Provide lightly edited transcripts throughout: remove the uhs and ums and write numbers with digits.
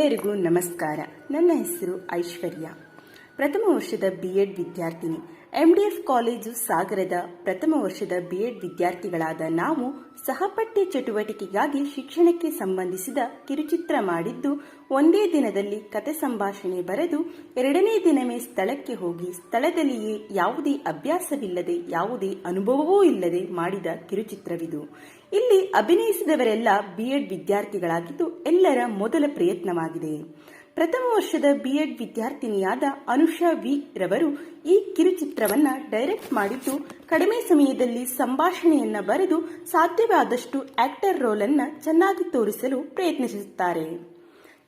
ಎಲ್ಲರಿಗೂ ನಮಸ್ಕಾರ. ನನ್ನ ಹೆಸರು ಐಶ್ವರ್ಯ. ಪ್ರಥಮ ವರ್ಷದ BEd ವಿದ್ಯಾರ್ಥಿನಿ. MDF ಕಾಲೇಜು ಸಾಗರದ ಪ್ರಥಮ ವರ್ಷದ BEd ವಿದ್ಯಾರ್ಥಿಗಳಾದ ನಾವು ಸಹಪಠ್ಯ ಚಟುವಟಿಕೆಗಾಗಿ ಶಿಕ್ಷಣಕ್ಕೆ ಸಂಬಂಧಿಸಿದ ಕಿರುಚಿತ್ರ ಮಾಡಿದ್ದು, ಒಂದೇ ದಿನದಲ್ಲಿ ಕತೆ ಸಂಭಾಷಣೆ ಬರೆದು ಎರಡನೇ ದಿನವೇ ಸ್ಥಳಕ್ಕೆ ಹೋಗಿ ಸ್ಥಳದಲ್ಲಿಯೇ ಯಾವುದೇ ಅಭ್ಯಾಸವಿಲ್ಲದೆ ಯಾವುದೇ ಅನುಭವವೂ ಇಲ್ಲದೆ ಮಾಡಿದ ಕಿರುಚಿತ್ರವಿದು. ಇಲ್ಲಿ ಅಭಿನಯಿಸಿದವರೆಲ್ಲ BEd ವಿದ್ಯಾರ್ಥಿಗಳಾಗಿದ್ದು ಎಲ್ಲರ ಮೊದಲ ಪ್ರಯತ್ನವಾಗಿದೆ. ಪ್ರಥಮ ವರ್ಷದ BEd ವಿದ್ಯಾರ್ಥಿನಿಯಾದ ಅನುಷಾ ವಿ ರವರು ಈ ಕಿರುಚಿತ್ರವನ್ನ ಡೈರೆಕ್ಟ್ ಮಾಡಿದ್ದು, ಕಡಿಮೆ ಸಮಯದಲ್ಲಿ ಸಂಭಾಷಣೆಯನ್ನ ಬರೆದು ಸಾಧ್ಯವಾದಷ್ಟು ಆಕ್ಟರ್ ರೋಲ್ ಅನ್ನ ಚೆನ್ನಾಗಿ ತೋರಿಸಲು ಪ್ರಯತ್ನಿಸುತ್ತಾರೆ.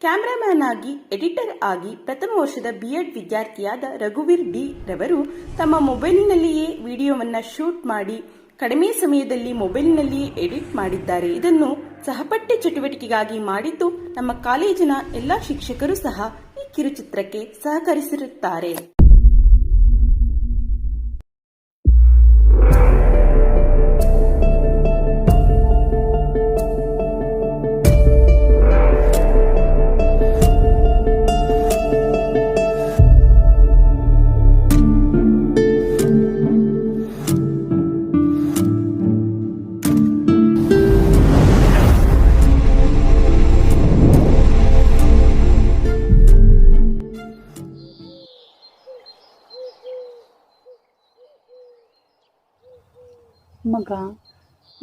ಕ್ಯಾಮರಾಮ್ಯಾನ್ ಆಗಿ, ಎಡಿಟರ್ ಆಗಿ ಪ್ರಥಮ ವರ್ಷದ BEd ವಿದ್ಯಾರ್ಥಿಯಾದ ರಘುವೀರ್ ಡಿ ರವರು ತಮ್ಮ ಮೊಬೈಲ್ನಲ್ಲಿಯೇ ವಿಡಿಯೋವನ್ನ ಶೂಟ್ ಮಾಡಿ ಕಡಿಮೆ ಸಮಯದಲ್ಲಿ ಮೊಬೈಲ್ನಲ್ಲಿಯೇ ಎಡಿಟ್ ಮಾಡಿದ್ದಾರೆ. ಇದನ್ನು ಸಹಪಠ್ಯ ಚಟುವಟಿಕೆಗಾಗಿ ಮಾಡಿದ್ದು, ನಮ್ಮ ಕಾಲೇಜಿನ ಎಲ್ಲ ಶಿಕ್ಷಕರು ಸಹ ಈ ಕಿರುಚಿತ್ರಕ್ಕೆ ಸಹಕರಿಸಿರುತ್ತಾರೆ. ಮಗ,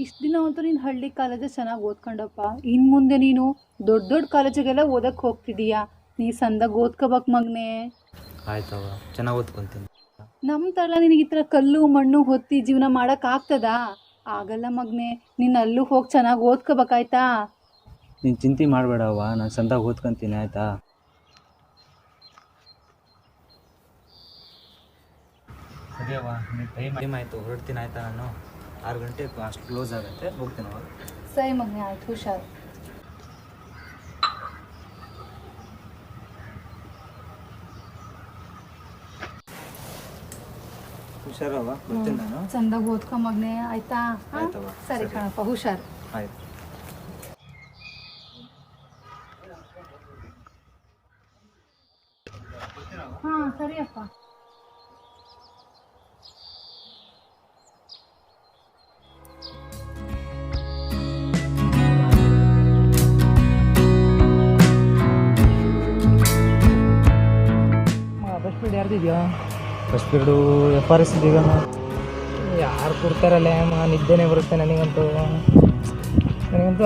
ಇಷ್ಟು ದಿನ ಅಂತೂ ನೀನು ಹಳ್ಳಿ ಕಾಲೇಜಲ್ಲಿ ಚೆನ್ನಾಗಿ ಓದ್ಕೊಂಡಪ್ಪ. ಇನ್ನು ಮುಂದೆ ನೀನು ದೊಡ್ಡ ದೊಡ್ಡ ಕಾಲೇಜಿಗೆಲ್ಲ ಓದಕ್ಕೆ ಹೋಗ್ತಿದೀಯಾ. ನೀ ಸಂದಾಗ ಓದ್ಕೋಬೇಕು ಮಗನೇ. ಆಯ್ತವ, ಚೆನ್ನಾಗಿ ಓದ್ಕೊಂತೀನಿ. ನಮ್ಮ ಥರ ನಿನಗೆ ಈ ಥರ ಕಲ್ಲು ಮಣ್ಣು ಹೊತ್ತಿ ಜೀವನ ಮಾಡೋಕ್ಕಾಗ್ತದಾ? ಆಗಲ್ಲ ಮಗನೇ. ನೀನು ಅಲ್ಲೂ ಹೋಗಿ ಚೆನ್ನಾಗಿ ಓದ್ಕೋಬೇಕಾಯ್ತಾ? ನೀನು ಚಿಂತೆ ಮಾಡಬೇಡವ್ವ, ನಾನು ಸಂದಾಗ ಓದ್ಕೊಂತೀನಿ ಆಯಿತಾ? ಸರಿಯವ್ವ, ಟೈಮ್ ಆಯಿತು, ಹೊರಡ್ತೀನಿ ಆಯಿತಾ? ನಾನು 6 ಗಂಟೆಗೆ ಅಷ್ಟು ಕ್ಲೋಸ್ ಆಗುತ್ತೆ, ಹೋಗ್ತೀನಿ. ಸರಿ ಮಗನೇ, ಆಯ್ತು, ಹುಷಾರು. ಹುಷಾರವ್ವ, ಬರ್ತೀನಿ ನಾನು. ಚಂದಾಗಿ ಓದ್ಕೊ ಮಗನೇ, ಆಯ್ತಾ? ಆಯ್ತವ್ವ. ಸರಿ ಕಣಪ್ಪ, ಹುಷಾರು. ಆಯ್ತು. ಹಾಂ, ಸರಿಯಪ್ಪ. ಫಸ್ಟ್ ಪೀರಿಯಡ್ ಯಾರ್ದಿದೆಯಾ? ಫಸ್ಟ್ ಪೀರಿಯಡು FRS ಇದೀಗ. ಯಾರು ಕೊಡ್ತಾರಲ್ಲ ನಿದ್ದೆನೇ ಬರುತ್ತೆ ನನಗಂತೂ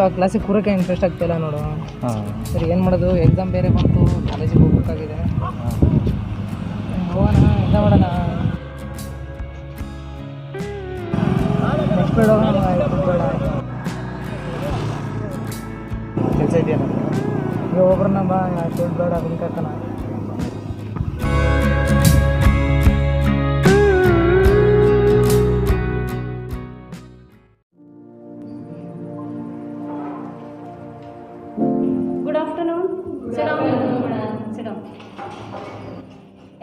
ಆ ಕ್ಲಾಸಿಗೆ ಕೂರೋಕ್ಕೆ ಇಂಟ್ರೆಸ್ಟ್ ಆಗ್ತಾಯಿಲ್ಲ ನೋಡು. ಹಾಂ, ಸರಿ, ಏನು ಮಾಡೋದು? ಎಕ್ಸಾಮ್ ಬೇರೆ ಬಂತು, ಕಾಲೇಜಿಗೆ ಹೋಗ್ಬೇಕಾಗಿದೆ. ಹೋಗೋಣ, ಎಂತ ಮಾಡೋಣ? ನೆಕ್ಸ್ಟ್ ಬೇಡ, ಬೇಡ ಕೆಲಸ ಇದೆಯಾ? ಈಗ ಒಬ್ಬರನ್ನ ಬಾ, ಅಷ್ಟು ಬೇಡ, ಅದನ್ನ ಕರ್ಕಣ. Good afternoon. Sit down.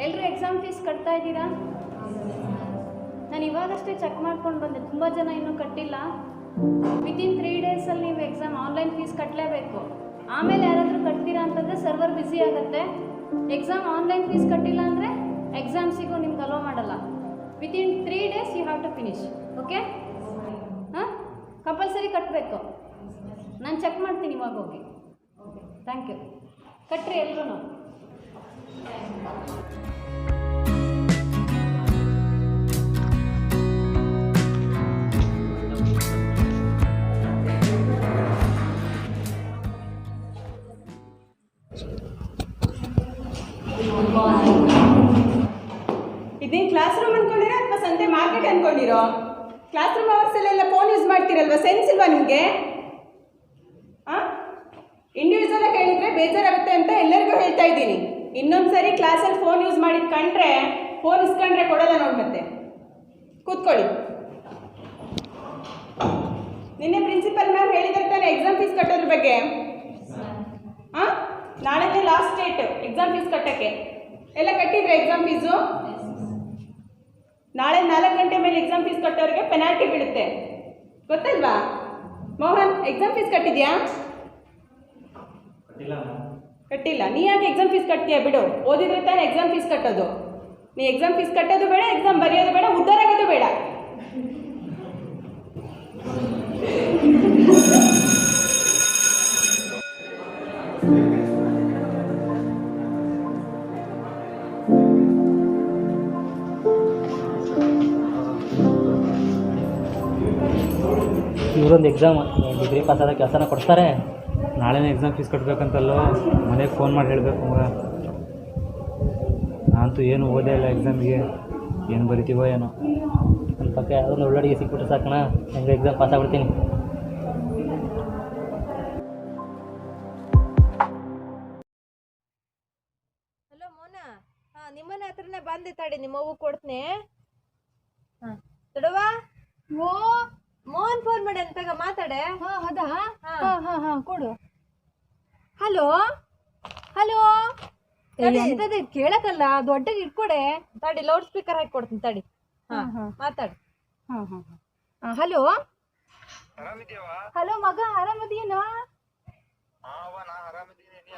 ಎಲ್ಲರೂ ಎಕ್ಸಾಮ್ ಫೀಸ್ ಕಟ್ತಾ ಇದ್ದೀರಾ? ನಾನು ಇವಾಗಷ್ಟೇ ಚೆಕ್ ಮಾಡ್ಕೊಂಡು ಬಂದೆ, ತುಂಬ ಜನ ಇನ್ನೂ ಕಟ್ಟಿಲ್ಲ. ವಿತಿನ್ 3 ಡೇಸಲ್ಲಿ ನೀವು ಎಕ್ಸಾಮ್ ಆನ್ಲೈನ್ ಫೀಸ್ ಕಟ್ಟಲೇಬೇಕು. ಆಮೇಲೆ ಯಾರಾದರೂ ಕಟ್ತೀರಾ ಅಂತಂದರೆ ಸರ್ವರ್ ಬ್ಯುಸಿ ಆಗುತ್ತೆ. ಎಕ್ಸಾಮ್ ಆನ್ಲೈನ್ ಫೀಸ್ ಕಟ್ಟಿಲ್ಲ ಅಂದರೆ ಎಕ್ಸಾಮ್ಸಿಗೂ ನಿಮ್ಗೆ ಅಲೋ ಮಾಡಲ್ಲ. Within 3 days you have to finish. Okay? ಹಾಂ, ಕಂಪಲ್ಸರಿ ಕಟ್ಟಬೇಕು. ನಾನು ಚೆಕ್ ಮಾಡ್ತೀನಿ ಇವಾಗ ಹೋಗಿ. Thank you. ಕಟ್ರಿ ಎಲ್ಲರೂ. ಇದೇನು ಕ್ಲಾಸ್ ರೂಮ್ ಅನ್ಕೊಂಡಿರೋ ಅಥವಾ ಸಂತೆ ಮಾರ್ಕೆಟ್ ಅನ್ಕೊಂಡಿರೋ? ಕ್ಲಾಸ್ ರೂಮ್ ಅವರ್ಸಲ್ಲೆಲ್ಲ ಫೋನ್ ಯೂಸ್ ಮಾಡ್ತೀರಲ್ವ? ಸೆನ್ಸ್ ಇಲ್ವಾ ನಿಮಗೆ? ಇಂಡಿವಿಜುವಲ್ ಆಗಿ ಹೇಳಿದ್ರೆ ಬೇಜಾರಾಗುತ್ತೆ ಅಂತ ಎಲ್ಲರಿಗೂ ಹೇಳ್ತಾ ಇದ್ದೀನಿ. ಇನ್ನೊಂದು ಸರಿ ಕ್ಲಾಸಲ್ಲಿ ಫೋನ್ ಯೂಸ್ ಮಾಡಿದ್ ಕಂಡ್ರೆ, ಫೋನ್ ಇಸ್ಕೊಂಡ್ರೆ ಕೊಡೋಲ್ಲ ನೋಡಿ. ಮತ್ತೆ ಕೂತ್ಕೊಳ್ಳಿ. ನಿನ್ನೆ ಪ್ರಿನ್ಸಿಪಲ್ ಮ್ಯಾಮ್ ಹೇಳಿದ್ರೆ ತಾನೆ ಎಕ್ಸಾಮ್ ಫೀಸ್ ಕಟ್ಟೋದ್ರ ಬಗ್ಗೆ? ಹಾಂ, ನಾಳೆನೇ ಲಾಸ್ಟ್ ಡೇಟ್ ಎಕ್ಸಾಮ್ ಫೀಸ್ ಕಟ್ಟೋಕ್ಕೆ. ಎಲ್ಲ ಕಟ್ಟಿದ್ರೆ ಎಕ್ಸಾಮ್ ಫೀಸು? ನಾಳೆ 4 ಗಂಟೆ ಮೇಲೆ ಎಕ್ಸಾಮ್ ಫೀಸ್ ಕಟ್ಟೋರಿಗೆ ಪೆನಾಲ್ಟಿ ಬೀಳುತ್ತೆ, ಗೊತ್ತಲ್ವಾ? ಮೋಹನ್, ಎಕ್ಸಾಮ್ ಫೀಸ್ ಕಟ್ಟಿದ್ಯಾ? ಕಟ್ಟಿಲ್ಲ. ನೀ ಯಾಕೆ ಎಕ್ಸಾಮ್ ಫೀಸ್ ಕಟ್ತೀಯ? ಬಿಡು, ಓದಿದ್ರೆ ತಾನೇ ಎಕ್ಸಾಮ್ ಫೀಸ್ ಕಟ್ಟೋದು. ನೀ ಎಕ್ಸಾಮ್ ಫೀಸ್ ಕಟ್ಟೋದು ಬೇಡ, ಎಕ್ಸಾಮ್ ಬರೆಯೋದು ಬೇಡ, ಉದ್ಧಾರ ಆಗೋದು ಬೇಡ. ಇವರೊಂದು ಎಕ್ಸಾಮ್ ಡಿಗ್ರಿ ಪಾಸ್ ಆದ ಕೆಲಸನ ಕೊಡ್ತಾರೆ. ನಾಳೆನೇ ಎಕ್ಸಾಮ್ ಫೀಸ್ ಕಟ್ಟಬೇಕಂತಲ್ಲೋ, ಮನೆಗೆ ಫೋನ್ ಮಾಡಿ ಹೇಳಬೇಕು ಮಗ. ನಾನಂತೂ ಏನು ಓದೇ ಇಲ್ಲ ಎಕ್ಸಾಮಿಗೆ, ಏನು ಬರಿತೀವೋ ಏನೋ. ನನ್ನ ಪಕ್ಕ ಯಾವುದೊಂದು ಒಳ್ಳೊಡಿಗೆ ಸಿಕ್ಬಿಟ್ರೆ ಸಾಕಣ, ಹೆಂಗೆ ಎಕ್ಸಾಮ್ ಪಾಸ್ ಆಗ್ಬಿಡ್ತೀನಿ. ಹಲೋ ಮೋನ, ನಿಮ್ಮನೆ ಹತ್ರನೇ ಬಂದೆ ತಡಿ, ನಿಮ್ಮವ್ವ ಕೊಡ್ತೀನಿ. ತಡವಾ ಓ ಮೋಹನ್ ಫೋನ್ ಮಾಡಿ ಅಂತಾಗ ಮಾತಾಡೆ. ಹೌದಾ? ಕೊಡು. ಹಲೋ ಹಲೋ ಎಂತದ ಕೇಳಕಲ್ಲ, ದೊಡ್ಡಗೆ ಇಟ್ಕೊಡೆ. ತಡಿ, ಲೌಡ್ ಸ್ಪೀಕರ್ ಹಾಕಿ ಕೊಡ್ತೀನಿ ತಡಿ. ಮಾತಾಡು. ಹಲೋ ಹಲೋ ಮಗ, ಆರಾಮದಿಯೇನೋ?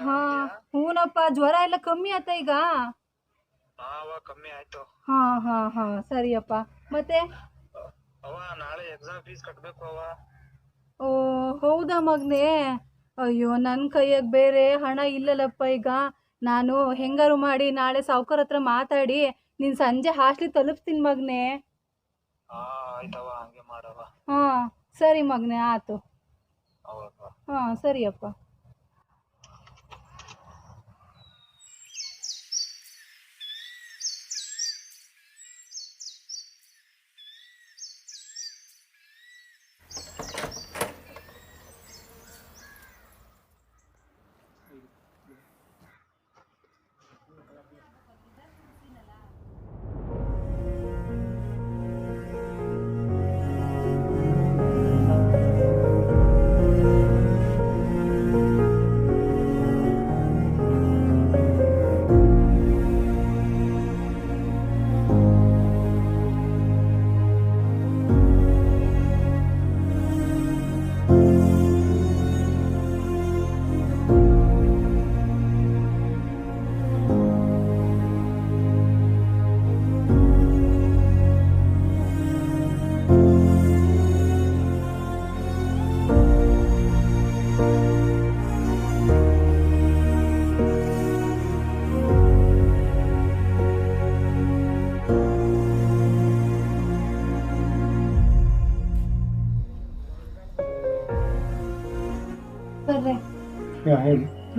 ಹಾ ಹೂನಪ್ಪ, ಜ್ವರ ಎಲ್ಲ ಕಮ್ಮಿ ಆತ ಈಗ? ಕಮ್ಮಿ ಆಯ್ತು. ಹಾ ಹಾ ಹಾ ಸರಿಯಪ್ಪ. ಮತ್ತೆ ನಾಳೆ ಎಕ್ಸಾಮ್ ಫೀಸ್ ಕಟ್ಟಬೇಕು. ಓ ಹೌದಾ ಮಗ್ನೆ? ಅಯ್ಯೋ, ನನ್ನ ಕೈಯಾಗ ಬೇರೆ ಹಣ ಇಲ್ಲಲ್ಲಪ್ಪ ಈಗ. ನಾನು ಹೆಂಗಾರು ಮಾಡಿ ನಾಳೆ ಸಾವ್ಕಾರ ಹತ್ರ ಮಾತಾಡಿ ನೀನು ಸಂಜೆ ಹಾಸ್ಟ್ಲಿಗೆ ತಲುಪಿಸ್ತೀನಿ ಮಗ್ನೆ. ಹಾ ಸರಿ ಮಗ್ನೆ, ಆಯ್ತು. ಹಾ ಸರಿಯಪ್ಪ.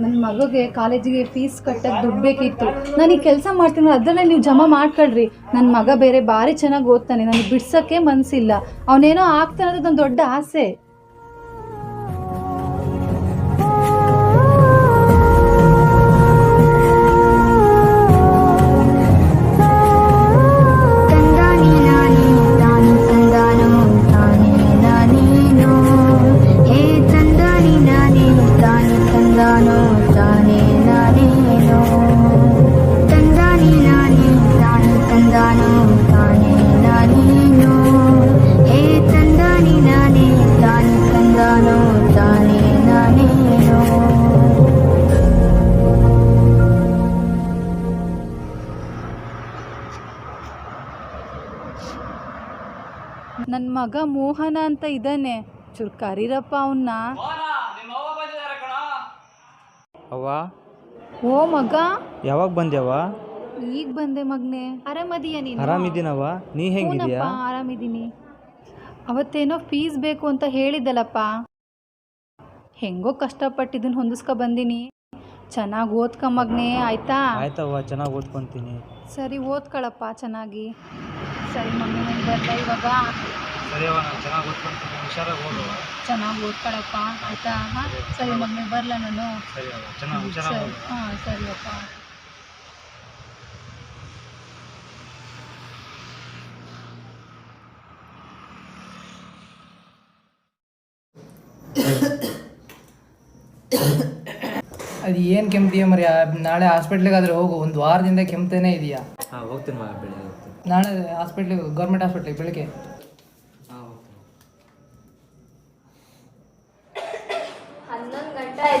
ನನ್ನ ಮಗಗೆ ಕಾಲೇಜಿಗೆ ಫೀಸ್ ಕಟ್ಟಕ್ಕೆ ದುಡ್ಡು ಬೇಕಿತ್ತು. ನನಗೆ ಕೆಲಸ ಮಾಡ್ತೀನಿ, ಅದರಲ್ಲೇ ನೀವು ಜಮಾ ಮಾಡ್ಕೊಳ್ರಿ. ನನ್ನ ಮಗ ಬೇರೆ ಭಾರಿ ಚೆನ್ನಾಗಿ ಓದ್ತಾನೆ, ನನಗೆ ಬಿಡ್ಸೋಕ್ಕೆ ಮನಸ್ಸಿಲ್ಲ. ಅವನೇನೋ ಆಗ್ತಾನೆ ಅನ್ನೋದು ನನ್ನ ದೊಡ್ಡ ಆಸೆ. ನನ್ನ ಮಗ ಮೋಹನ ಅಂತ ಇದ್ದಾನೆ, ಚೂರು ಕರೀರಪ್ಪ ಅವನ್ನ. ಅವ್ವ, ಓ ಮಗ, ಯಾವಾಗ ಬಂದ್ಯಾವ? ಈಗ ಬಂದೆ ಮಗನೆ. ಆರಾಮದೀಯ ನೀನು? ಆರಾಮಿದ್ದೀನವ್ವ, ನೀ ಹೆಂಗಿದ್ಯಾ? ಆರಾಮಿದ್ದೀನಿ. ಅವತ್ತೇನೋ ಫೀಸ್ ಬೇಕು ಅಂತ ಹೇಳಿದ್ದಲ್ಲಪ್ಪ, ಹೆಂಗೋ ಕಷ್ಟಪಟ್ಟು ಇದನ್ನ ಹೊಂದಿಸ್ಕೊ ಬಂದೀನಿ. ಚೆನ್ನಾಗಿ ಓದ್ಕೊ ಮಗನೆ, ಆಯ್ತಾ? ಆಯ್ತವ್ವ, ಚೆನ್ನಾಗಿ ಓದ್ಕೊಂತೀನಿ. ಸರಿ, ಓದ್ಕೊಳಪ್ಪ ಚೆನ್ನಾಗಿ. ಸರಿ ಮಮ್ಮಿ, ನಾನು ಬರಲ ಇವಾಗ? ಸರಿ ಅವ್ವ, ನಾನು ಚೆನ್ನಾಗಿ ಓದ್ಕೊಂತೀನಿ, ಹುಷಾರಾಗಿ ಓದುವ. ಚೆನ್ನಾಗಿ ಓದ್ಕೊಳಪ್ಪ, ಆಯ್ತಾ? ಹಾಂ ಸರಿ ಮಮ್ಮಿ, ಬರಲ ನಾನು? ಸರಿ ಅವ್ವ, ಚೆನ್ನಾಗಿ ಹುಷಾರಾಗಿ ಓದುವ. ಹಾಂ ಸರಿಯಪ್ಪ. ಅದು ಏನು ಕೆಮ್ತೀಯ ಮರಿ? ನಾಳೆ ಹಾಸ್ಪಿಟ್ಲಿಗೆ ಆದರೆ ಹೋಗು, ಒಂದು ವಾರದಿಂದ ಕೆಮ್ತೇನೆ ಇದೆಯಾ? ಹಾಂ ಹೋಗ್ತೀನಿ ಮಗ, ಬೆಳಿಗ್ಗೆ ಹೋಗ್ತೀನಿ. ನಾಳೆ ಹಾಸ್ಪಿಟ್ಲಿಗೆ, ಗೌರ್ಮೆಂಟ್ ಹಾಸ್ಪಿಟ್ಲಿಗೆ ಬೆಳಿಗ್ಗೆ.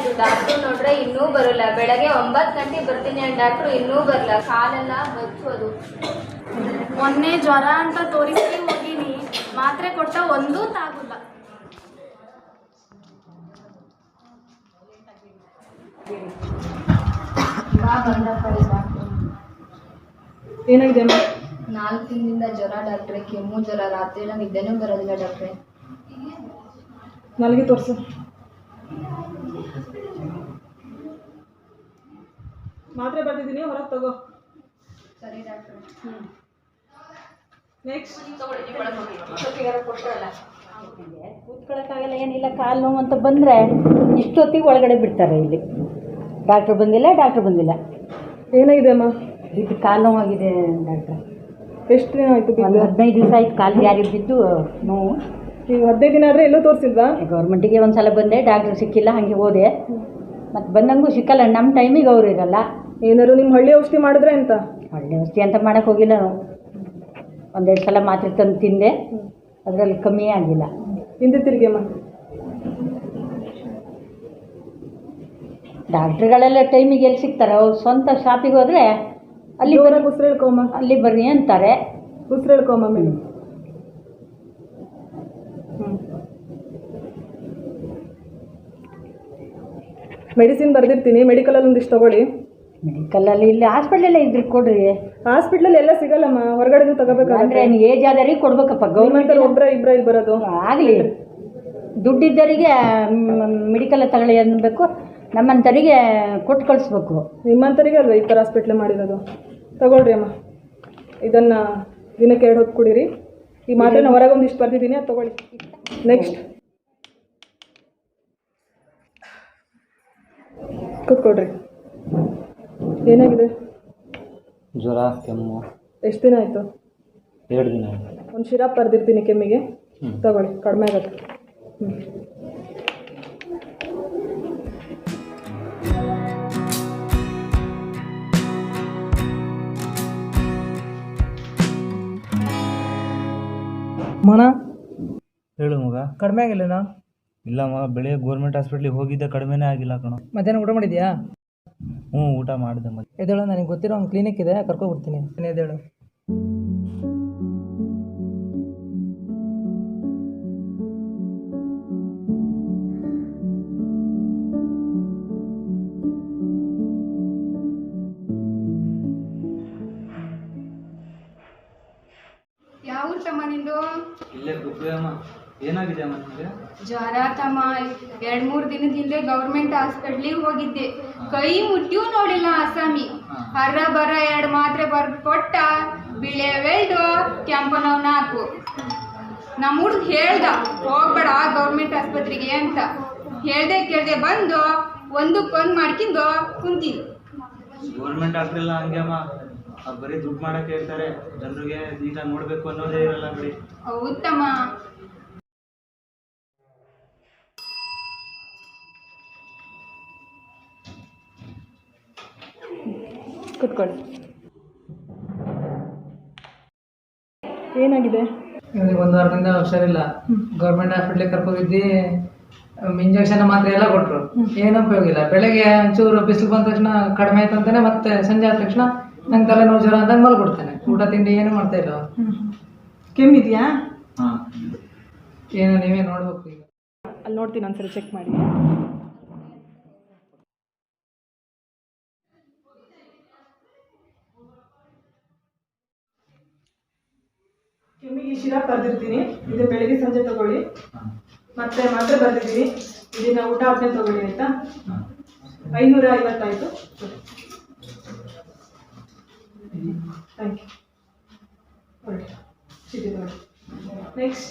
ಆಯ್ತು, ಡಾಕ್ಟ್ರು ನೋಡ್ರೆ ಇನ್ನೂ ಬರಲ್ಲ. ಬೆಳಗ್ಗೆ 9 ಗಂಟೆಗೆ ಬರ್ತೀನಿ ಅಂತ ಡಾಕ್ಟ್ರು ಇನ್ನೂ ಬರಲ್ಲ. ಕಾಲೆಲ್ಲ ಬಚ್ಚೋದು. ಮೊನ್ನೆ ಜ್ವರ ಅಂತ ತೋರಿಸಿ ಹೋಗಿನಿ, ಮಾತ್ರೆ ಕೊಟ್ಟ ಒಂದೂ ತಾಗುಲ್ಲ. ಏನಾಗಿದೆ ಅಮ್ಮ? 4 ದಿನದಿಂದ ಜ್ವರ ಡಾಕ್ಟ್ರೆ, ಕೆಮ್ಮು ಜ್ವರ, ರಾತ್ರಿ ಎಲ್ಲ ನಿದ್ದೆನೂ ಬರೋದಿಲ್ಲ ಡಾಕ್ಟ್ರೆ. ನಾಲ್ಗೆ ತೋರಿಸು. ಮಾತ್ರೆ ಬರ್ತಿದ್ದೀನಿ, ಹೊರಗೆ ತಗೋ. ಸರಿ ಡಾಕ್ಟ್ರೆ. ನೆಕ್ಸ್ಟ್ ಕೂತ್ಕೊಳ್ಳೋಕ್ಕಾಗಲ್ಲ, ಏನಿಲ್ಲ, ಕಾಲು ನೋವು ಅಂತ ಬಂದರೆ ಇಷ್ಟೊತ್ತಿಗೆ ಒಳಗಡೆ ಬಿಡ್ತಾರೆ. ಇಲ್ಲಿ ಡಾಕ್ಟ್ರು ಬಂದಿಲ್ಲ. ಏನಾಗಿದೆ ಅಮ್ಮ? ಇದು ಕಾಲು ನೋವಾಗಿದೆ ಡಾಕ್ಟ್ರೆ. ಎಷ್ಟು ದಿನ ಆಯಿತು? ಒಂದು 15 ದಿವಸ ಆಯ್ತು ಕಾಲು ಜಾರಿ ಬಿದ್ದು ನೋವು. ಈಗ 15 ದಿನ ಆದರೆ ಎಲ್ಲೂ ತೋರಿಸಿಲ್ವಾ? ಗೌರ್ಮೆಂಟಿಗೆ ಒಂದು ಸಲ ಬಂದೆ, ಡಾಕ್ಟ್ರು ಸಿಕ್ಕಿಲ್ಲ, ಹಾಗೆ ಹೋದೆ. ಮತ್ತು ಬಂದಂಗೂ ಸಿಕ್ಕಲ್ಲ, ನಮ್ಮ ಟೈಮಿಗೆ ಅವ್ರು ಇರಲ್ಲ. ಏನಾದ್ರು ನಿಮ್ಮ ಹಳ್ಳಿ ಔಷಧಿ ಮಾಡಿದ್ರೆ ಅಂತ? ಹಳ್ಳಿ ಔಷಧಿ ಅಂತ ಮಾಡೋಕ್ಕೆ ಹೋಗಿಲ್ಲ ನಾವು. 1-2 ಸಲ ಮಾತ್ರೆ ತಂದು ತಿಂದೆ, ಅದರಲ್ಲಿ ಕಮ್ಮಿ ಆಗಿಲ್ಲ. ಹಿಂದೆ ತಿರುಗಿ ಅಮ್ಮ. ಡಾಕ್ಟ್ರುಗಳೆಲ್ಲ ಟೈಮಿಗೆ ಎಲ್ಲಿ ಸಿಗ್ತಾರೆ? ಅವ್ರು ಸ್ವಂತ ಶಾಪಿಗೆ ಹೋದರೆ ಅಲ್ಲಿ ಉಸಿರು ಹೇಳ್ಕೊಮ್ಮ, ಅಲ್ಲಿ ಬರ್ರಿ ಅಂತಾರೆ. ಉಸಿರು ಹೇಳ್ಕೊಮ್ಮ ಮೇಲೆ. ಮೆಡಿಸಿನ್ ಬರ್ದಿರ್ತೀನಿ, ಮೆಡಿಕಲಲ್ಲಿ ಒಂದಿಷ್ಟು ತಗೊಳ್ಳಿ. ಮೆಡಿಕಲಲ್ಲಿ ಇಲ್ಲಿ ಹಾಸ್ಪಿಟ್ಲಲ್ಲೇ ಇದ್ರೆ ಕೊಡ್ರಿ. ಹಾಸ್ಪಿಟ್ಲಲ್ಲಿ ಎಲ್ಲ ಸಿಗಲ್ಲಮ್ಮ, ಹೊರಗಡೆ ತಗೋಬೇಕಾದ್ರೆ. ಅಂದರೆ ಏಜ್ ಆದವರಿಗೆ ಕೊಡ್ಬೇಕಪ್ಪ. ಗೌರ್ಮೆಂಟ್ ಇಬ್ಬರ ಇಲ್ಲಿ ಬರೋದು. ಆಗಲಿ, ದುಡ್ಡಿದ್ದವರಿಗೆ ಮೆಡಿಕಲ್ ತಗೊಳ್ಳಿ ಅನ್ಬೇಕು, ನಮ್ಮಂಥವರಿಗೆ ಕೊಟ್ಟು ಕಳಿಸ್ಬೇಕು. ನಿಮ್ಮಂಥವರಿಗೆ ಅಲ್ವಾ ಈ ಥರ ಹಾಸ್ಪಿಟ್ಲ್ ಮಾಡಿರೋದು? ತಗೊಳ್ರಿ ಅಮ್ಮ, ಇದನ್ನು ದಿನಕ್ಕೆ 2 ಹೊತ್ತು ಕುಡೀರಿ. ಈ ಮಾತ್ರೆನ ಹೊರಗೆ ಒಂದಿಷ್ಟು ಬರ್ತಿದ್ದೀನಿ, ಅದು ತಗೊಳ್ಳಿ. ನೆಕ್ಸ್ಟ್ ಕೂತ್ಕೊಳ್ರಿ. ಏನಾಗಿದೆ? ಜ್ವರ, ಕೆಮ್ಮು. ಎಷ್ಟು ದಿನ ಆಯಿತು? 2 ದಿನ ಆಯಿತು. ಒಂದು ಶಿರಾಪ್ ಬರ್ದಿರ್ತೀನಿ ಕೆಮ್ಮಿಗೆ, ತಗೊಳ್ಳಿ, ಕಡಿಮೆ ಆಗುತ್ತೆ. ಮನ ಹೇಳು ಮಗ. ಕಡಿಮೆ ಆಗಿಲ್ಲನಾ? ಇಲ್ಲ ಮಗ, ಬೆಳಿಗ್ಗೆ ಗೋರ್ಮೆಂಟ್ ಹಾಸ್ಪಿಟ್ಲಿಗೆ ಹೋಗಿದ್ದೆ, ಕಡಿಮೆನೇ ಆಗಿಲ್ಲ ಕಣೋ. ಮಧ್ಯಾಹ್ನ ಊಟ ಮಾಡಿದ್ಯಾ? ಹ್ಞೂ, ಊಟ ಮಾಡಿದೆ. ಮತ್ತೆ ಎದ್ದೇಳು, ನನಗೆ ಗೊತ್ತಿರೋ ಒಂದು ಕ್ಲಿನಿಕ್ ಇದೆ, ಕರ್ಕೊಬಿಡ್ತೀನಿ. ಎದ್ದೇಳು. ಯಾವ ತಮ್ಮ ನಿಂದು? ಇಲ್ಲೇ ಕುಗ್ಗಮ್ಮ. ಏನಾಗಿದೆ ಅಮ್ಮ ನಿಮಗೆ? ಜ್ವರ ತಮ್ಮ. 2-3 ದಿನದ ಹಿಂದೆ ಗೌರ್ಮೆಂಟ್ ಹಾಸ್ಪಿಟ್ಲಿಗೆ ಹೋಗಿದ್ದೆ. ಕೈ ಮುಟ್ಟಿಯೂ ನೋಡಿಲ್ಲ ಆಸಾಮಿ. ಹರ ಬರ 2 ಮಾತ್ರೆ ಬರ್ದು ಕೊಟ್ಟ. ಬಿಳೆ ವೆಲ್ಡು, ಕೆಂಪನವ್ 4. ನಮ್ಮ ಹುಡುಗ ಹೇಳ್ದ, ಹೋಗ್ಬೇಡ ಗೌರ್ಮೆಂಟ್ ಆಸ್ಪತ್ರೆಗೆ ಅಂತ. ಕೇಳ್ದೆ ಬಂದು ಒಂದಕ್ಕೊಂದು ಮಾಡ್ಕೊಂಡು ಕುಂತೀನಿ. ಗೌರ್ಮೆಂಟ್ ಡಾಕ್ಟ್ರೆಲ್ಲ ಹಂಗೆ ಅಮ್ಮ, ಅವ್ರು ಬರೀ ದುಡ್ಡು ಮಾಡಕ್ಕೆ ಹೇಳ್ತಾರೆ, ಜನರಿಗೆ ನೀಟಾಗಿ ನೋಡಬೇಕು ಅನ್ನೋದೇ ಇರಲ್ಲ ಬಿಡಿ. ಹೌದಮ್ಮ. ಕೂತ್ಕೊಳ್ಳಿ. ಏನಾಗಿದೆ? ನನಗೆ 1 ವಾರದಿಂದ ಹುಷಾರಿಲ್ಲ. ಗೌರ್ಮೆಂಟ್ ಹಾಸ್ಪಿಟ್ಲಿಗೆ ಕರ್ಕೋಗಿದ್ದಿ, ಇಂಜೆಕ್ಷನ್ ಮಾತ್ರೆ ಎಲ್ಲ ಕೊಟ್ಟರು, ಏನೂ ಉಪಯೋಗ ಇಲ್ಲ. ಬೆಳಗ್ಗೆ ಒಂಚೂರು ಬಿಸಿಲು ಬಂದ ತಕ್ಷಣ ಕಡಿಮೆ ಆಯ್ತು ಅಂತಾನೆ, ಮತ್ತೆ ಸಂಜೆ ಆದ ತಕ್ಷಣ ನಂಗೆ ತಲೆನೋವು ಜ್ವರ ಅಂತ ಮಲ್ಕೊಡ್ತೇನೆ. ಊಟ ತಿಂಡಿ ಏನು ಮಾಡ್ತಾ ಇಲ್ಲ. ಕೆಮ್ಮಿದೆಯಾ? ಹಾಂ, ಏನು ನೀವೇ ನೋಡ್ಬೇಕು. ಈಗ ಅಲ್ಲಿ ನೋಡ್ತೀನಿ, ಒಂದ್ಸರಿ ಚೆಕ್ ಮಾಡಿ. ಕೆಮ್ಮಿಗೆ ಶಿರಾಪ್ ಬರ್ದಿರ್ತೀನಿ, ಇದು ಬೆಳಗ್ಗೆ ಸಂಜೆ ತಗೊಳ್ಳಿ. ಮತ್ತೆ ಮಾತ್ರೆ ಬರ್ದಿದ್ದೀನಿ, ಇದನ್ನ ಊಟ ಆದ್ಮೇಲೆ ತಗೊಳ್ಳಿ, ಆಯ್ತಾ? 550 ಆಯಿತು. Thank you. ಹೊರಡಿ, ಚೀಟಿ ತಗೊಳ್ಳಿ. ನೆಕ್ಸ್ಟ್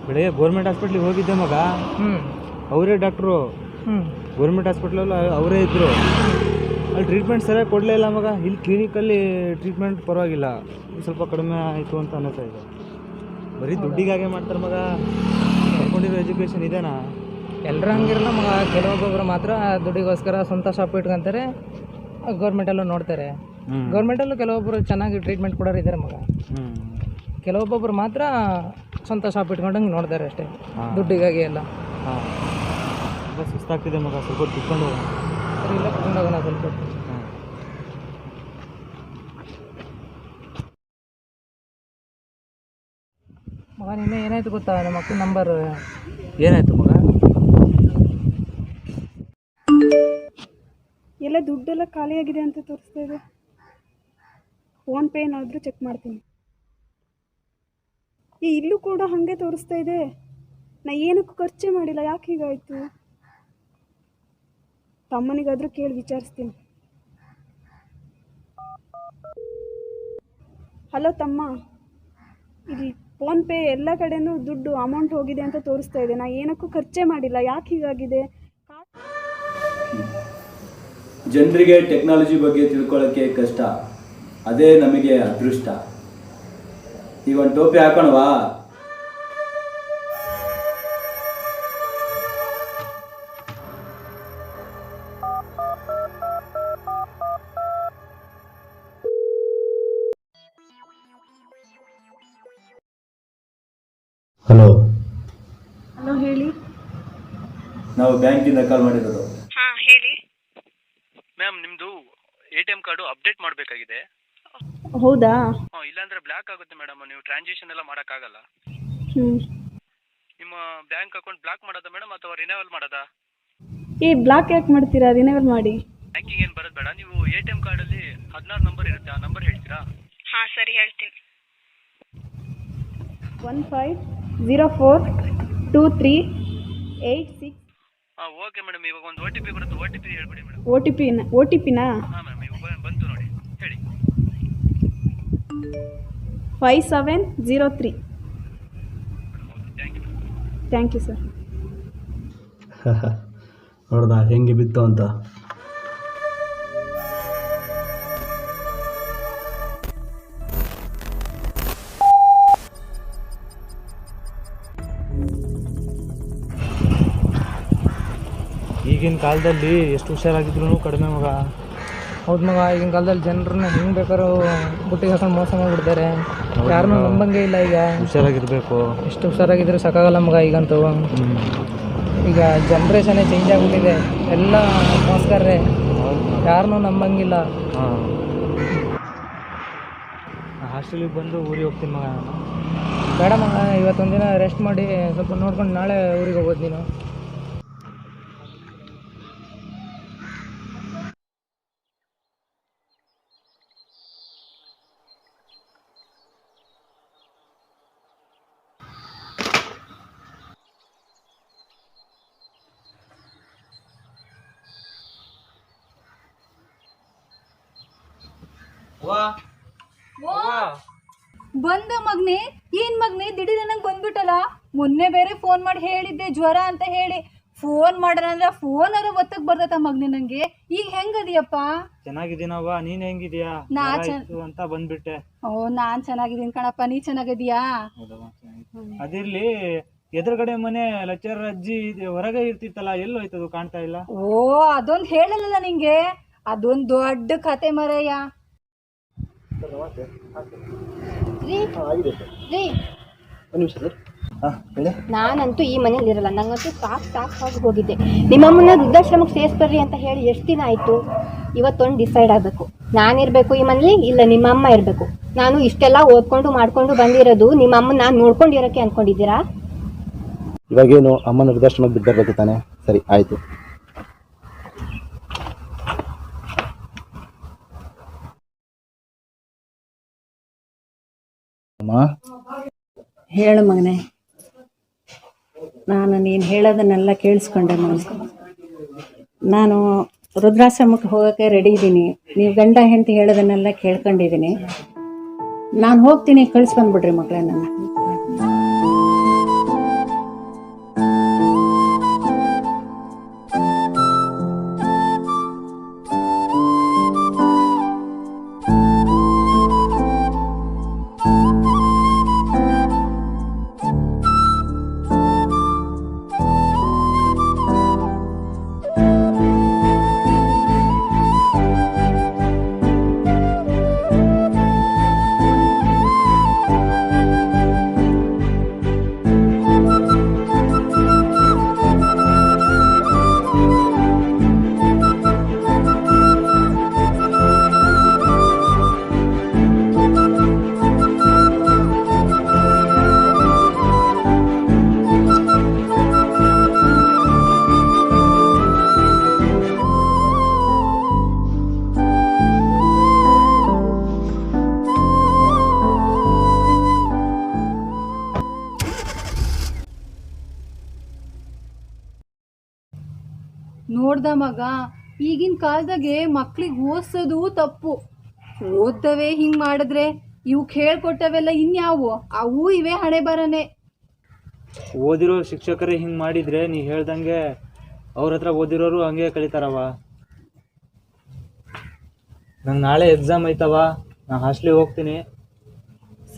ಬೆಳಿಗ್ಗೆ ಗೋರ್ಮೆಂಟ್ ಹಾಸ್ಪಿಟ್ಲಿಗೆ ಹೋಗಿದ್ದೆ ಮಗ. ಅವರೇ ಡಾಕ್ಟ್ರು. ಗೌರ್ಮೆಂಟ್ ಹಾಸ್ಪಿಟ್ಲಲ್ಲಿ ಅವರೇ ಇದ್ದರು. ಅಲ್ಲಿ ಟ್ರೀಟ್ಮೆಂಟ್ ಸರಿಯಾಗಿ ಕೊಡಲೇ ಇಲ್ಲ ಮಗ. ಇಲ್ಲಿ ಕ್ಲಿನಿಕಲ್ಲಿ ಟ್ರೀಟ್ಮೆಂಟ್ ಪರವಾಗಿಲ್ಲ, ಸ್ವಲ್ಪ ಕಡಿಮೆ ಆಯಿತು ಅಂತ ಅನ್ನಿಸ್ತಾ ಇದೆ. ಬರೀ ದುಡ್ಡಿಗಾಗೆ ಮಾಡ್ತಾರೆ ಮಗ. ಕರ್ಕೊಂಡಿರೋ ಎಜುಕೇಷನ್ ಇದೇನಾ? ಎಲ್ಲರೂ ಹಂಗಿರಲ್ಲ ಮಗ, ಕೆಲವೊಬ್ಬೊಬ್ರು ಮಾತ್ರ ದುಡ್ಡಿಗೋಸ್ಕರ ಸ್ವಂತ ಶಾಪ್ ಇಟ್ಕೊಂತಾರೆ, ಗೌರ್ಮೆಂಟಲ್ಲೂ ನೋಡ್ತಾರೆ. ಗೌರ್ಮೆಂಟಲ್ಲೂ ಕೆಲವೊಬ್ಬರು ಚೆನ್ನಾಗಿ ಟ್ರೀಟ್ಮೆಂಟ್ ಕೊಡೋರು ಇದ್ದಾರೆ ಮಗ. ಕೆಲವೊಬ್ಬೊಬ್ರು ಮಾತ್ರ ಸ್ವಂತ ಶಾಪ್ ಇಟ್ಕೊಂಡಂಗೆ ನೋಡ್ತಾರೆ ಅಷ್ಟೇ, ದುಡ್ಡಿಗಾಗಿ ಎಲ್ಲ. ಹಾಂ, ಸುಸ್ತಾಗ್ತಿದೆ ಮಗ, ಸ್ವಲ್ಪ ಹೊತ್ತು ಕುತ್ಕೊಂಡು ಹೋಗೋಣ. ಸರಿ, ಇಲ್ಲ ಕುತ್ಕೊಂಡು ಹೋಗೋಣ ಸ್ವಲ್ಪ ಹೊತ್ತು. ಮಗ ನಿನ್ನೆ ಏನಾಯ್ತು ಗೊತ್ತಾ, ನಮ್ಮ ಅಕ್ಕನ ನಂಬರ್ ಏನಾಯ್ತು ಮಗ? ಎಲ್ಲ ದುಡ್ಡೆಲ್ಲ ಖಾಲಿಯಾಗಿದೆ ಅಂತ ತೋರಿಸ್ತಾ ಇದೆ. ಫೋನ್ಪೇ ಏನಾದರೂ ಚೆಕ್ ಮಾಡ್ತೀನಿ. ಇಲ್ಲೂ ಕೂಡ ಹಾಗೆ ತೋರಿಸ್ತಾ ಇದೆ. ನಾ ಏನಕ್ಕೂ ಖರ್ಚೇ ಮಾಡಿಲ್ಲ, ಯಾಕೆ ಹೀಗಾಯಿತು? ತಮ್ಮನಿಗಾದರೂ ಕೇಳಿ ವಿಚಾರಿಸ್ತೀನಿ. ಹಲೋ ತಮ್ಮ, ಇಲ್ಲಿ ಫೋನ್ಪೇ ಎಲ್ಲ ಕಡೆನೂ ದುಡ್ಡು ಅಮೌಂಟ್ ಹೋಗಿದೆ ಅಂತ ತೋರಿಸ್ತಾ ಇದೆ. ನಾ ಏನಕ್ಕೂ ಖರ್ಚೇ ಮಾಡಿಲ್ಲ, ಯಾಕೆ ಹೀಗಾಗಿದೆ? ಜನರಿಗೆ ಟೆಕ್ನಾಲಜಿ ಬಗ್ಗೆ ತಿಳ್ಕೊಳ್ಳೋಕ್ಕೆ ಕಷ್ಟ, ಅದೇ ನಮಗೆ ಅದೃಷ್ಟ. ಈಗ ಒಂದು ಟೋಪಿ ಹಾಕೋಣವಾ? ಹಲೋ. ಹಲೋ, ಹೇಳಿ. ನಾವು ಬ್ಯಾಂಕಿಂದ ಕಾಲ್ ಮಾಡಿರೋದು. ಹಾಂ, ಹೇಳಿ. ಮ್ಯಾಮ್, ನಿಮ್ಮದು ATM ಕಾರ್ಡು ಅಪ್ಡೇಟ್ ಮಾಡಬೇಕಾಗಿದೆ. ಹೌದಾ? ಇಲ್ಲಾಂದರೆ ಬ್ಲ್ಯಾಕ್ ಆಗುತ್ತೆ ಮೇಡಮ್, ನೀವು ಟ್ರಾನ್ಸಾಕ್ಷನ್ ಎಲ್ಲ ಮಾಡೋಕ್ಕಾಗಲ್ಲ. ನಿಮ್ಮ ಬ್ಯಾಂಕ್ ಅಕೌಂಟ್ ಬ್ಲಾಕ್ ಮಾಡೋದಾ ಮೇಡಮ್, ಅಥವಾ ರಿನವಲ್ ಮಾಡೋದಾ? ಬ್ಲಾಕ್ ಯಾಕೆ ಮಾಡ್ತೀರಾ? ರಿನವಲ್ ಮಾಡಿ. ಬ್ಯಾಂಕಿಂಗ್ ಏನು ಬರೋದು ಬೇಡ, ನೀವು ATM ಕಾರ್ಡಲ್ಲಿ 16 ನಂಬರ್ ಇರುತ್ತೆ, ಆ ನಂಬರ್ ಹೇಳ್ತೀರಾ? ಹಾಂ, ಸರಿ, ಹೇಳ್ತೀನಿ. 15042386. ಹಾಂ, ಓಕೆ ಮೇಡಮ್. ಇವಾಗ ಒಂದು OTP ಬರುತ್ತೆ, OTP ಹೇಳ್ಬಿಡಿ ಮೇಡಮ್. OTPನಾ? ಹಾಂ ಮ್ಯಾಮ್, ಇವಾಗ ಬಂತು ನೋಡಿ, ಹೇಳಿ. 5703. Thank you. Thank you sir. ನೋಡ್ದಾ ಹೆಂಗೆ ಬಿತ್ತು ಅಂತ? ಈಗಿನ ಕಾಲದಲ್ಲಿ ಎಷ್ಟು ಹುಷಾರಾಗಿದ್ರು ಕಡಿಮೆ ಮಗ. ಹೌದು ಮಗ, ಈಗಿನ ಕಾಲದಲ್ಲಿ ಜನರನ್ನ ಹೆಂಗೆ ಬೇಕಾದ್ರೂ ಬುಟ್ಟಿಗೆ ಹಾಕೊಂಡು ಮೋಸ ಮಾಡಿಬಿಡ್ತಾರೆ. ಯಾರನ್ನೂ ನಂಬಂಗೆ ಇಲ್ಲ. ಈಗ ಹುಷಾರಾಗಿರ್ಬೇಕು. ಎಷ್ಟು ಹುಷಾರಾಗಿದ್ರೆ ಸಾಕಾಗಲ್ಲ ಮಗ ಈಗಂತೂ. ಈಗ ಜನ್ರೇಷನ್ನೇ ಚೇಂಜ್ ಆಗಿಬಿಟ್ಟಿದೆ, ಎಲ್ಲ ಮೋಸ್ಕರೇ, ಯಾರನ್ನೂ ನಂಬಂಗಿಲ್ಲ. ಹಾಂ, ಹಾಸ್ಟೆಲಿಗೆ ಬಂದು ಊರಿಗೆ ಹೋಗ್ತೀನಿ ಮಗ. ಬೇಡ ಮಗ, ಇವತ್ತೊಂದು ದಿನ ರೆಸ್ಟ್ ಮಾಡಿ ಸ್ವಲ್ಪ ನೋಡ್ಕೊಂಡು ನಾಳೆ ಊರಿಗೆ ಹೋಗೋದು ನೀನು. ಬಂದ ಮಗ್ನೆ, ಏನ್ ಮಗ್ನೆ ದಿಢೀರ್ ನಂಗೆ ಬಂದ್ಬಿಟ್ಟಲ್ಲ. ಮೊನ್ನೆ ಬೇರೆ ಫೋನ್ ಮಾಡಿ ಹೇಳಿದ್ದೆ ಜ್ವರ ಅಂತ ಹೇಳಿ. ಫೋನ್ ಮಾಡೋಣ ಅಂದ್ರೆ ಫೋನಾರ ಒತ್ತಕ್ ಬರ್ತೈತ ಮಗ್ನೆ ನಂಗೆ. ಈಗ ಹೆಂಗದಿಯಪ್ಪ? ಚೆನ್ನಾಗಿದ್ದೀನವ್ವ, ನೀನ್ ಹೆಂಗಿದ್ಯಾ? ಅಂತ ಬಂದ್ಬಿಟ್ಟೆ. ಓ, ನಾನ್ ಚೆನ್ನಾಗಿದ್ದೀನಿ ಕಣಪ್ಪ, ನೀ ಚೆನ್ನಾಗಿದೀಯಾ? ಅದಿರ್ಲಿ, ಎದುರುಗಡೆ ಮನೆ ಲೆಕ್ಚರ್ ಅಜ್ಜಿ ಹೊರಗೆ ಇರ್ತಿತ್ತಲ್ಲ, ಎಲ್ಲೋಯ್ತದು ಕಾಣ್ತಾ ಇಲ್ಲ? ಓ, ಅದೊಂದು ಹೇಳಲ್ಲ ನಿಂಗೆ, ಅದೊಂದು ದೊಡ್ಡ ಕತೆ ಮರಯ್ಯ. ನಾನಂತೂ ಈ ಮನೇಲಿ ಇರಲ್ಲ, ನಂಗಂತೂ ಸಾಕಾಗಿ ಹೋಗಿದ್ದೆ. ನಿಮ್ಮಮ್ಮನ ವೃದ್ಧಾಶ್ರಮಕ್ಕೆ ಸೇರಿಸ್ಬರ್ರಿ ಅಂತ ಹೇಳಿ ಎಷ್ಟು ದಿನ ಆಯಿತು. ಇವತ್ತೊಂದು ಡಿಸೈಡ್ ಆಗಬೇಕು, ನಾನಿರಬೇಕು ಈ ಮನೇಲಿ, ಇಲ್ಲ ನಿಮ್ಮಮ್ಮ ಇರಬೇಕು. ನಾನು ಇಷ್ಟೆಲ್ಲ ಓದ್ಕೊಂಡು ಮಾಡ್ಕೊಂಡು ಬಂದಿರೋದು ನಿಮ್ಮಮ್ಮನ ನಾನು ನೋಡ್ಕೊಂಡಿರೋಕ್ಕೆ ಅಂದ್ಕೊಂಡಿದ್ದೀರಾ? ಇವಾಗೇನು ಅಮ್ಮನ ವೃದ್ಧಾಶ್ರಮಕ್ಕೆ ಬಿಟ್ಟು ಬರಬೇಕು ತಾನೆ? ಸರಿ, ಆಯಿತು. ಹೇಳು ಮಗನೆ. ನಾನು ನೀನು ಹೇಳೋದನ್ನೆಲ್ಲ ಕೇಳಿಸ್ಕೊಂಡೆ ಮಗನೆ. ನಾನು ವೃದ್ಧಾಶ್ರಮಕ್ಕೆ ಹೋಗೋಕ್ಕೆ ರೆಡಿ ಇದ್ದೀನಿ. ನೀವು ಗಂಡ ಹೆಂಡತಿ ಹೇಳೋದನ್ನೆಲ್ಲ ಕೇಳ್ಕೊಂಡಿದ್ದೀನಿ. ನಾನು ಹೋಗ್ತೀನಿ, ಕಳಿಸ್ಬಂದ್ಬಿಡ್ರಿ ಮಕ್ಕಳೇ ನನ್ನ. ನೋಡ್ದ ಮಗ, ಈಗಿನ ಕಾಲದಾಗೆ ಮಕ್ಳಿಗೆ ಓದಿಸೋದು ತಪ್ಪು. ಓದ್ತವೆ ಹಿಂಗೆ ಮಾಡಿದ್ರೆ ಇವಕ್ಕೆ ಹೇಳ್ಕೊಟ್ಟವೆಲ್ಲ ಇನ್ಯಾವು? ಅವು ಇವೇ ಹಣೆ ಬರನೆ. ಓದಿರೋ ಶಿಕ್ಷಕರೇ ಹಿಂಗೆ ಮಾಡಿದರೆ ನೀ ಹೇಳ್ದಂಗೆ ಅವ್ರ ಹತ್ರ ಓದಿರೋರು ಹಂಗೆ ಕಲಿತಾರವ. ನಂಗೆ ನಾಳೆ ಎಕ್ಸಾಮ್ ಐತವ, ನಾನು ಹಾಸ್ಟ್ಲಿಗೆ ಹೋಗ್ತೀನಿ.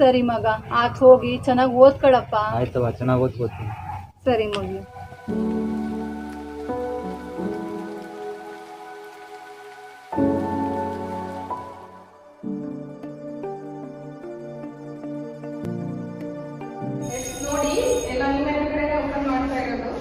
ಸರಿ ಮಗ, ಆತ್ ಹೋಗಿ ಚೆನ್ನಾಗಿ ಓದ್ಕೊಳಪ್ಪ. ಆಯ್ತವ, ಚೆನ್ನಾಗಿ ಓದ್ಕೋತೀನಿ. ಸರಿ ಮಗಿ. ನೋಡಿ ಎಲ್ಲ ನಿಮ್ಮ ಕಡೆ ಓಪನ್ ಮಾಡ್ತಾ ಇರೋದು.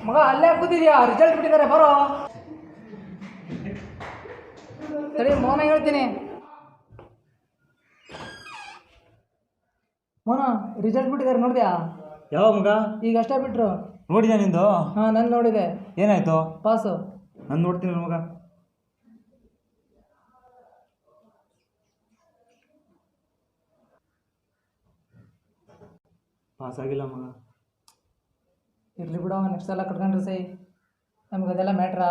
ಮಗ ಅಲ್ಲೇ ಕೂತಿದ್ಯಾ? ರಿಸಲ್ಟ್ ಬಿಟ್ಟಿದ್ದಾರೆ, ಬರೋ. ಸರಿ ಮೋನ ಹೇಳ್ತೀನಿ. ಮೋನ ರಿಸಲ್ಟ್ ಬಿಟ್ಟಿದ್ದಾರೆ, ನೋಡಿದ್ಯಾ? ಯಾವ ಮಗ? ಈಗ ಅಷ್ಟೇ ಬಿಟ್ರು. ನೋಡಿದ್ಯಾ ನಿಂದು? ಹಾಂ, ನಾನು ನೋಡಿದೆ. ಏನಾಯ್ತು? ಪಾಸು. ನಾನು ನೋಡ್ತೀನಿ ಮಗ. ಪಾಸ್ ಆಗಿಲ್ಲ ಮಗ. ಇರ್ಲಿ ಬಿಡೋ, ನೆಕ್ಸ್ಟ್ ಸಲ ಕಟ್ಕೊಂಡ್ರೆ ಸೈ. ನಮ್ಗೆ ಅದೆಲ್ಲ ಮ್ಯಾಟ್ರಾ?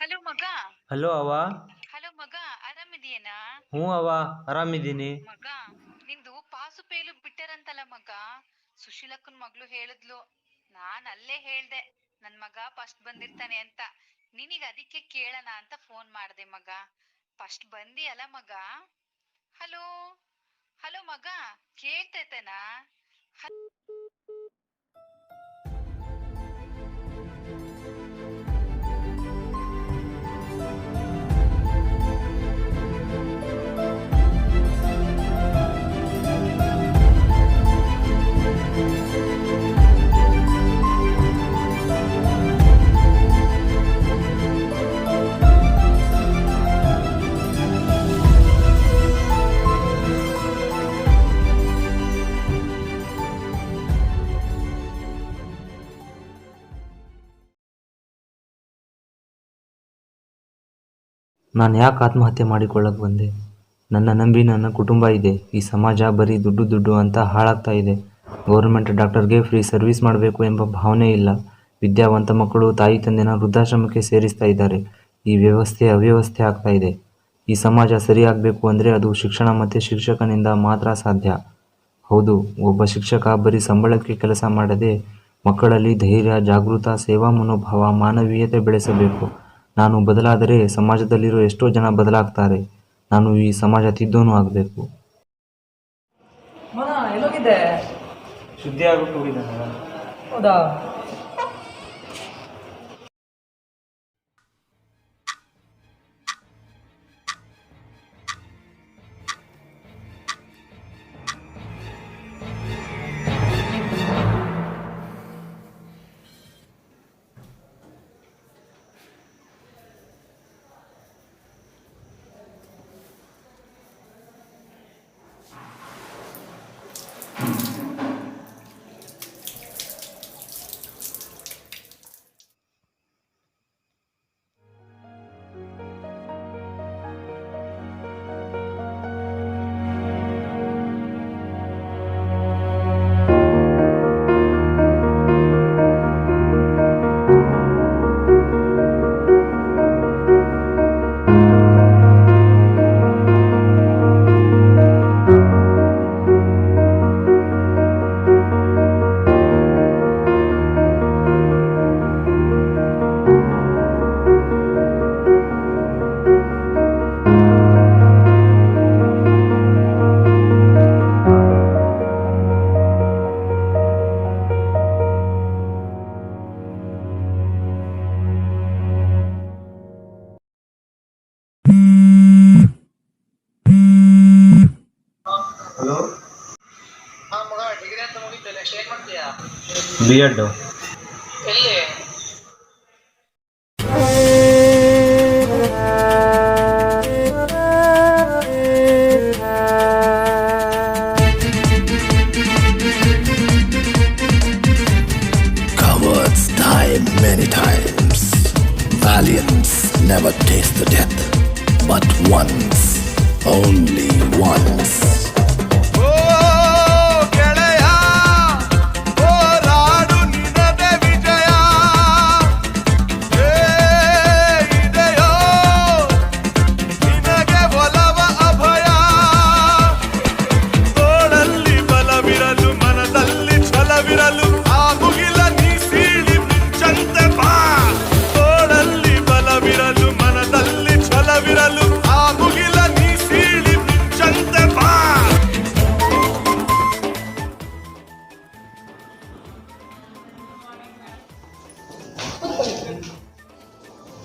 ಹಲೋ ಮಗ. ಹಲೋ ಅವ್ವ. ಹಲೋ ಮಗ, ಆರಾಮಿದೀಯನಾ? ಹ್ಞೂ ಅವ್ವ, ಆರಾಮಿದ್ದೀನಿ. ಮಗ, ನಿಂದು ಪಾಸು ಪೇಲು ಬಿಟ್ಟಾರಂತಲ್ಲ ಮಗ. ಸುಶೀಲಕ್ಕನ ಮಗಳು ಹೇಳಿದ್ಲು. ನಾನ್ ಅಲ್ಲೇ ಹೇಳ್ದೆ ನನ್ ಮಗ ಫಸ್ಟ್ ಬಂದಿರ್ತಾನೆ ಅಂತ. ನಿನಗ ಅದಕ್ಕೆ ಕೇಳೋಣ ಅಂತ ಫೋನ್ ಮಾಡ್ದೆ ಮಗ. ಫಸ್ಟ್ ಬಂದಿಯಲ್ಲ ಮಗ. ಹಲೋ ಹಲೋ ಮಗ, ಕೇಳ್ತೈತೆನಾ? ನಾನು ಯಾಕೆ ಆತ್ಮಹತ್ಯೆ ಮಾಡಿಕೊಳ್ಳಕ್ಕೆ ಬಂದೆ? ನನ್ನ ನಂಬಿ ನನ್ನ ಕುಟುಂಬ ಇದೆ. ಈ ಸಮಾಜ ಬರೀ ದುಡ್ಡು ದುಡ್ಡು ಅಂತ ಹಾಳಾಗ್ತಾ ಇದೆ. ಗೌರ್ಮೆಂಟ್ ಡಾಕ್ಟರ್ಗೆ ಫ್ರೀ ಸರ್ವಿಸ್ ಮಾಡಬೇಕು ಎಂಬ ಭಾವನೆ ಇಲ್ಲ. ವಿದ್ಯಾವಂತ ಮಕ್ಕಳು ತಾಯಿ ತಂದೆನ ವೃದ್ಧಾಶ್ರಮಕ್ಕೆ ಸೇರಿಸ್ತಾ ಇದ್ದಾರೆ. ಈ ವ್ಯವಸ್ಥೆ ಅವ್ಯವಸ್ಥೆ ಆಗ್ತಾ ಇದೆ. ಈ ಸಮಾಜ ಸರಿಯಾಗಬೇಕು ಅಂದರೆ ಅದು ಶಿಕ್ಷಣ ಮತ್ತು ಶಿಕ್ಷಕನಿಂದ ಮಾತ್ರ ಸಾಧ್ಯ. ಹೌದು, ಒಬ್ಬ ಶಿಕ್ಷಕ ಬರೀ ಸಂಬಳಕ್ಕೆ ಕೆಲಸ ಮಾಡದೆ ಮಕ್ಕಳಲ್ಲಿ ಧೈರ್ಯ, ಜಾಗೃತ, ಸೇವಾ ಮನೋಭಾವ, ಮಾನವೀಯತೆ ಬೆಳೆಸಬೇಕು. ನಾನು ಬದಲಾದರೆ ಸಮಾಜದಲ್ಲಿರೋ ಎಷ್ಟೋ ಜನ ಬದಲಾಗ್ತಾರೆ. ನಾನು ಈ ಸಮಾಜ ತಿದ್ದೋನು ಆಗಬೇಕು. ಮೋನ ಎಲ್ಲೋಗಿದ್ದೆ? ಶುದ್ಧಿ ಆಗ್ಬಿಟ್ಟು ಹೋಗಿದ್ದಾನೆ. ಹೌದಾ? B Ed. ಎಲ್ಲಿ? Cowards die many times. Valiants never taste the death, but once, only once.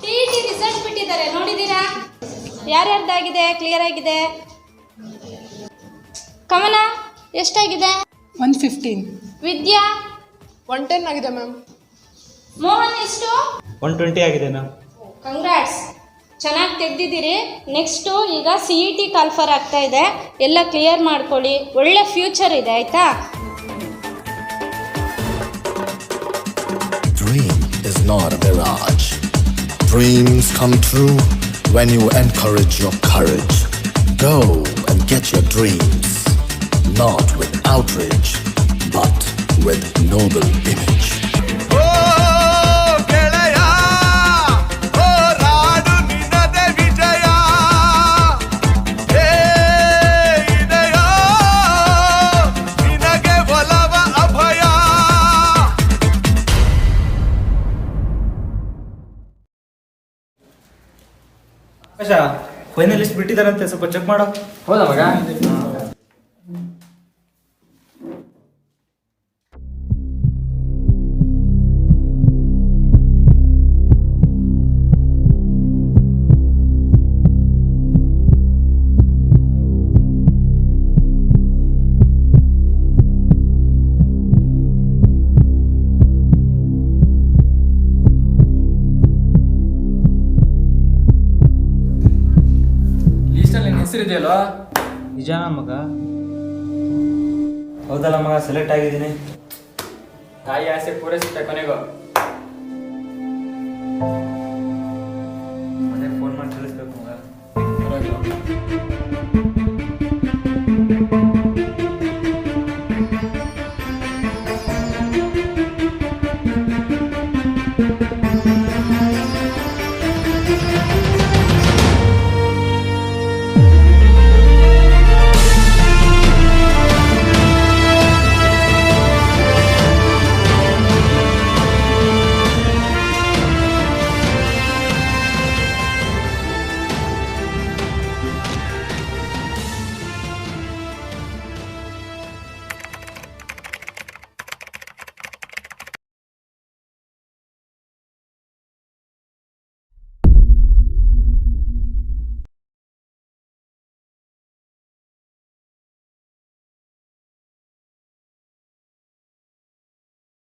TET result ಬಿಟ್ಟಿದ್ದಾರೆ, ನೋಡಿದ್ದೀರಾ? ಯಾರ್ಯಾರ್ದಾಗಿದೆ? ಕ್ಲಿಯರ್ ಆಗಿದೆ? ಕಮಲ ಎಷ್ಟಾಗಿದೆ? 115. ವಿದ್ಯಾ 110 ಆಗಿದೆ ಮ್ಯಾಮ್. ಮೋಹನ್ ಎಷ್ಟು? 120 ಆಗಿದೆ ಮ್ಯಾಮ್. ಕಂಗ್ರಾಟ್ಸ್, ಚೆನ್ನಾಗಿ ತೆಗ್ದಿದ್ದೀರಿ. ನೆಕ್ಸ್ಟು ಈಗ CET ಕಾಲ್ಫರ್ ಆಗ್ತಾ ಇದೆ, ಎಲ್ಲ ಕ್ಲಿಯರ್ ಮಾಡ್ಕೊಳ್ಳಿ. ಒಳ್ಳೆ ಫ್ಯೂಚರ್ ಇದೆ, ಆಯಿತಾ? Dream is not a mirage. Dreams come true when you encourage your courage. Go and get your dreams, not with outrage, but with noble image. Final list ಬಿಟ್ಟಿದ್ದಾರಂತೆ, ಸ್ವಲ್ಪ check ಮಾಡೋ. ಹೌದಾ ಮಗ? ಹೆಸರಿದೆಯಲ್ವಾ? ನಿಜಾನ ಮಗ? ಹೌದಲ್ಲ ಮಗ, ಸೆಲೆಕ್ಟ್ ಆಗಿದ್ದೀನಿ. ತಾಯಿ ಆಸೆ ಪೂರೈಸುತ್ತೆ ಕೊನೆಗೂ. ಮನೆಗೆ ಫೋನ್ ಮಾಡಿ ತಿಳಿಸ್ಬೇಕು ಮಗ.